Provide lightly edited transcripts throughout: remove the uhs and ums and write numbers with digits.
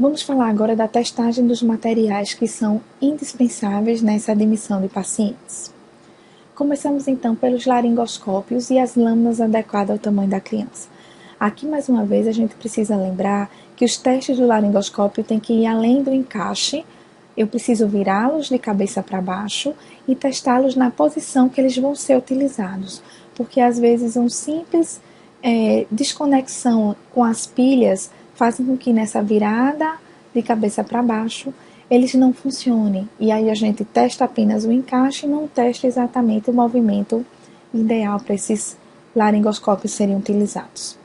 Vamos falar agora da testagem dos materiais que são indispensáveis nessa admissão de pacientes. Começamos então pelos laringoscópios e as lâminas adequadas ao tamanho da criança. Aqui, mais uma vez, a gente precisa lembrar que os testes do laringoscópio têm que ir além do encaixe. Eu preciso virá-los de cabeça para baixo e testá-los na posição que eles vão ser utilizados, porque às vezes um simples desconexão com as pilhas fazem com que nessa virada de cabeça para baixo eles não funcionem. E aí a gente testa apenas o encaixe e não testa exatamente o movimento ideal para esses laringoscópios serem utilizados.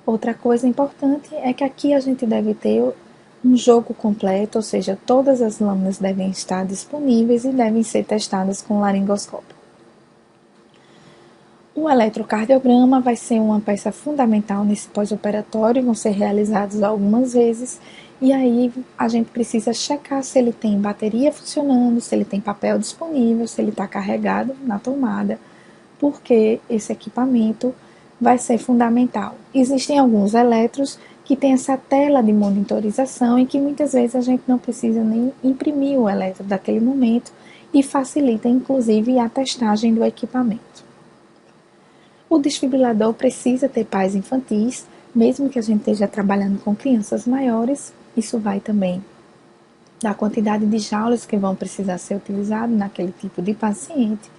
Outra coisa importante é que aqui a gente deve ter um jogo completo, ou seja, todas as lâminas devem estar disponíveis e devem ser testadas com o laringoscópio. O eletrocardiograma vai ser uma peça fundamental nesse pós-operatório, vão ser realizados algumas vezes, e aí a gente precisa checar se ele tem bateria funcionando, se ele tem papel disponível, se ele está carregado na tomada, porque esse equipamento vai ser fundamental. Existem alguns eletros que têm essa tela de monitorização e que muitas vezes a gente não precisa nem imprimir o eletro daquele momento e facilita inclusive a testagem do equipamento. O desfibrilador precisa ter pais infantis, mesmo que a gente esteja trabalhando com crianças maiores, isso vai também da quantidade de joules que vão precisar ser utilizados naquele tipo de paciente.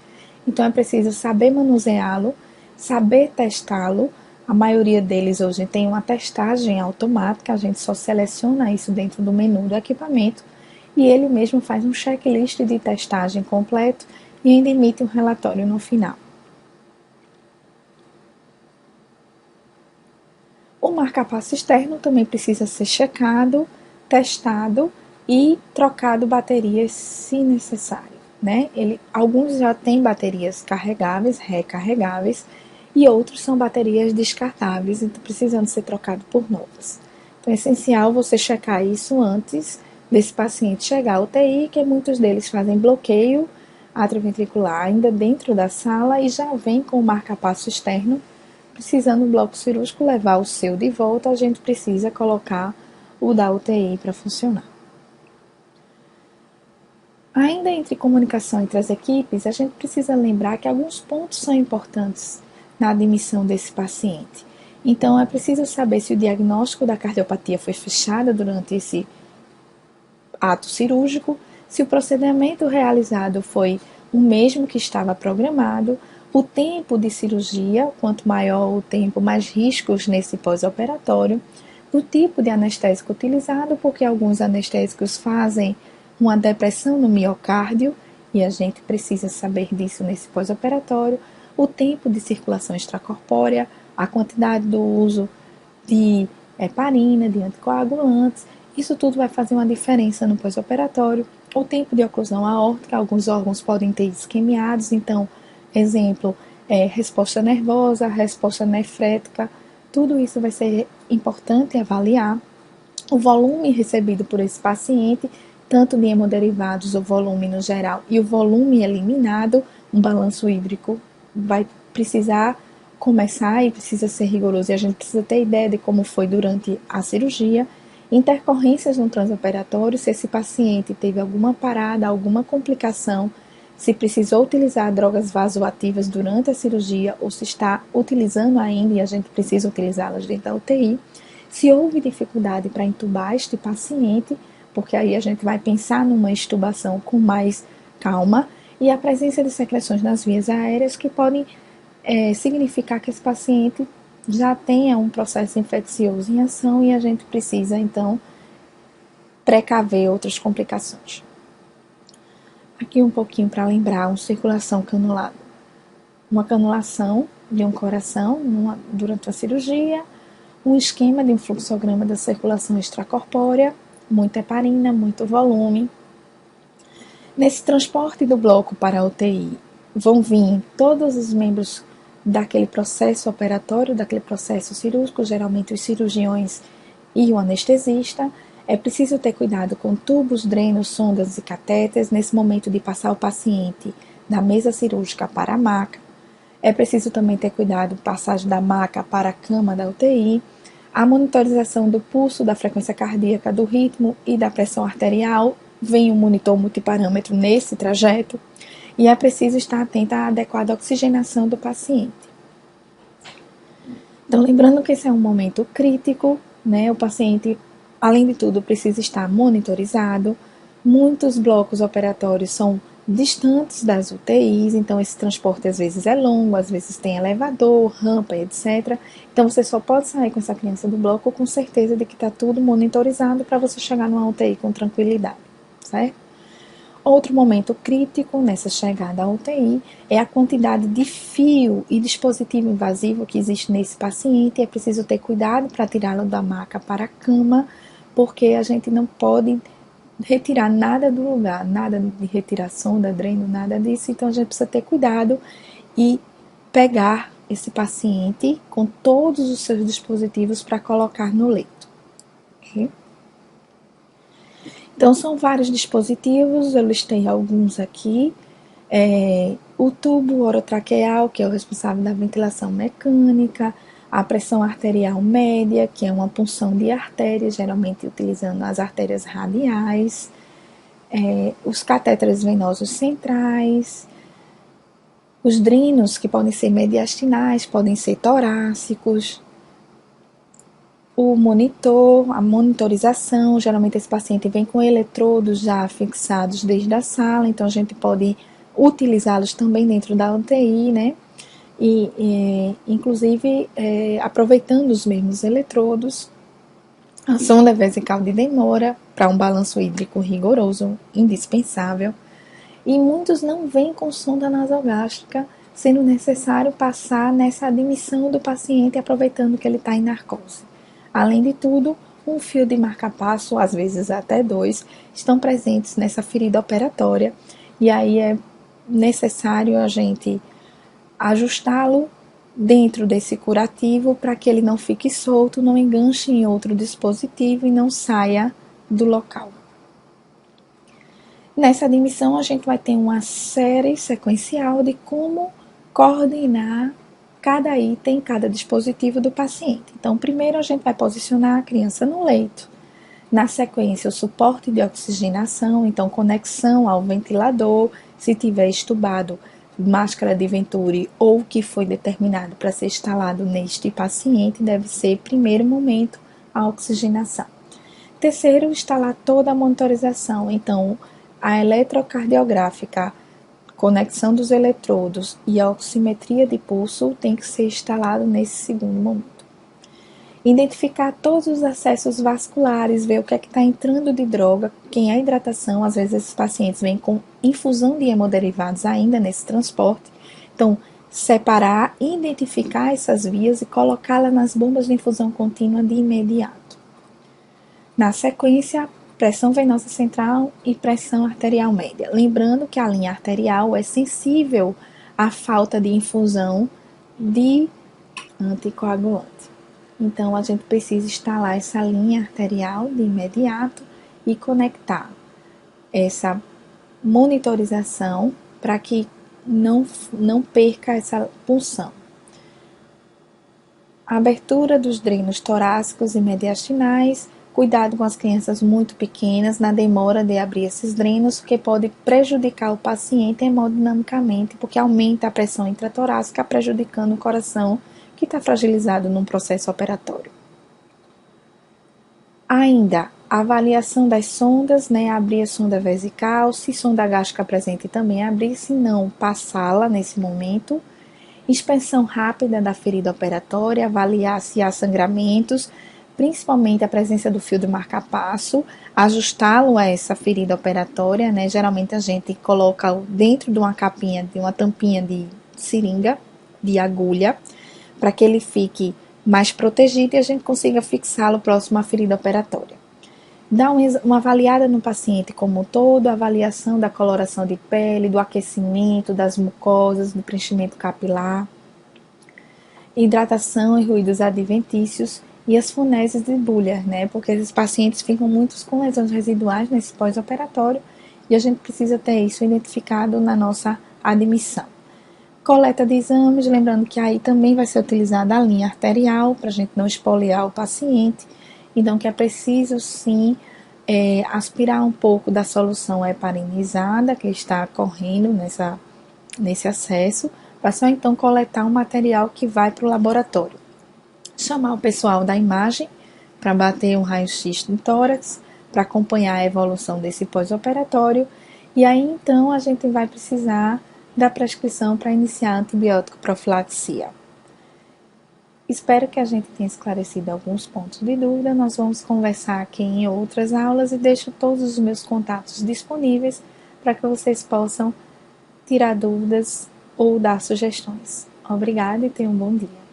Então é preciso saber manuseá-lo, saber testá-lo. A maioria deles hoje tem uma testagem automática, a gente só seleciona isso dentro do menu do equipamento e ele mesmo faz um checklist de testagem completo e ainda emite um relatório no final. O marca-passo externo também precisa ser checado, testado e trocado baterias se necessário, né? Alguns já têm baterias carregáveis, recarregáveis, e outros são baterias descartáveis, então precisando ser trocado por novas. Então é essencial você checar isso antes desse paciente chegar à UTI, que muitos deles fazem bloqueio atrioventricular ainda dentro da sala e já vem com o marca-passo externo. Precisando do bloco cirúrgico levar o seu de volta, a gente precisa colocar o da UTI para funcionar. Ainda entre comunicação entre as equipes, a gente precisa lembrar que alguns pontos são importantes na admissão desse paciente. Então, é preciso saber se o diagnóstico da cardiopatia foi fechado durante esse ato cirúrgico, se o procedimento realizado foi o mesmo que estava programado, o tempo de cirurgia, quanto maior o tempo, mais riscos nesse pós-operatório, o tipo de anestésico utilizado, porque alguns anestésicos fazem uma depressão no miocárdio, e a gente precisa saber disso nesse pós-operatório, o tempo de circulação extracorpórea, a quantidade do uso de heparina, de anticoagulantes, isso tudo vai fazer uma diferença no pós-operatório, o tempo de oclusão aórtica, alguns órgãos podem ter isquemiados, então, exemplo, resposta nervosa, resposta nefrética, tudo isso vai ser importante avaliar. O volume recebido por esse paciente, tanto de hemoderivados, o volume no geral, e o volume eliminado, um balanço hídrico vai precisar começar e precisa ser rigoroso. E a gente precisa ter ideia de como foi durante a cirurgia. Intercorrências no transoperatório, se esse paciente teve alguma parada, alguma complicação, se precisou utilizar drogas vasoativas durante a cirurgia ou se está utilizando ainda e a gente precisa utilizá-las dentro da UTI. Se houve dificuldade para intubar este paciente, porque aí a gente vai pensar numa extubação com mais calma, e a presença de secreções nas vias aéreas que podem significar que esse paciente já tenha um processo infeccioso em ação e a gente precisa, então, precaver outras complicações. Aqui um pouquinho para lembrar, uma circulação canulada. Uma canulação de um coração durante a cirurgia, um esquema de um fluxograma da circulação extracorpórea, muita heparina, muito volume. Nesse transporte do bloco para a UTI, vão vir todos os membros daquele processo operatório, daquele processo cirúrgico, geralmente os cirurgiões e o anestesista. É preciso ter cuidado com tubos, drenos, sondas e catéteres nesse momento de passar o paciente da mesa cirúrgica para a maca. É preciso também ter cuidado com a passagem da maca para a cama da UTI. A monitorização do pulso, da frequência cardíaca, do ritmo e da pressão arterial, vem um monitor multiparâmetro nesse trajeto, e é preciso estar atento à adequada oxigenação do paciente. Então, lembrando que esse é um momento crítico, né? O paciente, além de tudo, precisa estar monitorizado. Muitos blocos operatórios são distantes das UTIs, então esse transporte às vezes é longo, às vezes tem elevador, rampa, etc. Então você só pode sair com essa criança do bloco com certeza de que está tudo monitorizado para você chegar numa UTI com tranquilidade, certo? Outro momento crítico nessa chegada à UTI é a quantidade de fio e dispositivo invasivo que existe nesse paciente. É preciso ter cuidado para tirá-lo da maca para a cama, porque a gente não pode retirar nada do lugar, nada de retirar sonda, dreno, nada disso. Então a gente precisa ter cuidado e pegar esse paciente com todos os seus dispositivos para colocar no leito. Okay? Então, são vários dispositivos, eu listei alguns aqui. O tubo orotraqueal, que é o responsável da ventilação mecânica, a pressão arterial média, que é uma punção de artérias, geralmente utilizando as artérias radiais, os catéteres venosos centrais, os drinos, que podem ser mediastinais, podem ser torácicos, o monitor, a monitorização. Geralmente esse paciente vem com eletrodos já fixados desde a sala, então a gente pode utilizá-los também dentro da UTI, né? Inclusive aproveitando os mesmos eletrodos, a sonda vesical de demora para um balanço hídrico rigoroso, indispensável. E muitos não vêm com sonda nasogástrica, sendo necessário passar nessa admissão do paciente, aproveitando que ele está em narcose. Além de tudo, um fio de marca-passo, às vezes até 2, estão presentes nessa ferida operatória, e aí é necessário a gente ajustá-lo dentro desse curativo para que ele não fique solto, não enganche em outro dispositivo e não saia do local. Nessa admissão, a gente vai ter uma série sequencial de como coordenar cada item, cada dispositivo do paciente. Então, primeiro a gente vai posicionar a criança no leito. Na sequência, o suporte de oxigenação, então conexão ao ventilador, se tiver estubado, máscara de Venturi ou o que foi determinado para ser instalado neste paciente, deve ser, primeiro momento, a oxigenação. Terceiro, instalar toda a monitorização, então a eletrocardiográfica, conexão dos eletrodos e a oximetria de pulso tem que ser instalado nesse segundo momento. Identificar todos os acessos vasculares, ver o que é que está entrando de droga, quem é hidratação, às vezes esses pacientes vêm com infusão de hemoderivados ainda nesse transporte. Então, separar, identificar essas vias e colocá-las nas bombas de infusão contínua de imediato. Na sequência, pressão venosa central e pressão arterial média. Lembrando que a linha arterial é sensível à falta de infusão de anticoagulante. Então, a gente precisa instalar essa linha arterial de imediato e conectar essa monitorização para que não perca essa punção. A abertura dos drenos torácicos e mediastinais. Cuidado com as crianças muito pequenas na demora de abrir esses drenos, porque pode prejudicar o paciente hemodinamicamente, porque aumenta a pressão intratorácica, prejudicando o coração, que está fragilizado num processo operatório. Ainda, a avaliação das sondas, né? Abrir a sonda vesical, se sonda gástrica presente também abrir, se não, passá-la nesse momento. Inspeção rápida da ferida operatória, avaliar se há sangramentos, principalmente a presença do fio de marca-passo, ajustá-lo a essa ferida operatória, né? Geralmente a gente coloca dentro de uma capinha, de uma tampinha de seringa, de agulha, para que ele fique mais protegido e a gente consiga fixá-lo próximo à ferida operatória. Dá uma avaliada no paciente como um todo, avaliação da coloração de pele, do aquecimento, das mucosas, do preenchimento capilar, hidratação e ruídos adventícios, e as funeses de Buller, né? Porque esses pacientes ficam muitos com lesões residuais nesse pós-operatório e a gente precisa ter isso identificado na nossa admissão. Coleta de exames, lembrando que aí também vai ser utilizada a linha arterial para a gente não espoliar o paciente, então que é preciso sim aspirar um pouco da solução heparinizada que está correndo nesse acesso, para só então coletar um material que vai para o laboratório. Chamar o pessoal da imagem para bater um raio-x no tórax, para acompanhar a evolução desse pós-operatório, e aí então a gente vai precisar da prescrição para iniciar antibiótico profilaxia. Espero que a gente tenha esclarecido alguns pontos de dúvida. Nós vamos conversar aqui em outras aulas e deixo todos os meus contatos disponíveis para que vocês possam tirar dúvidas ou dar sugestões. Obrigada e tenham um bom dia.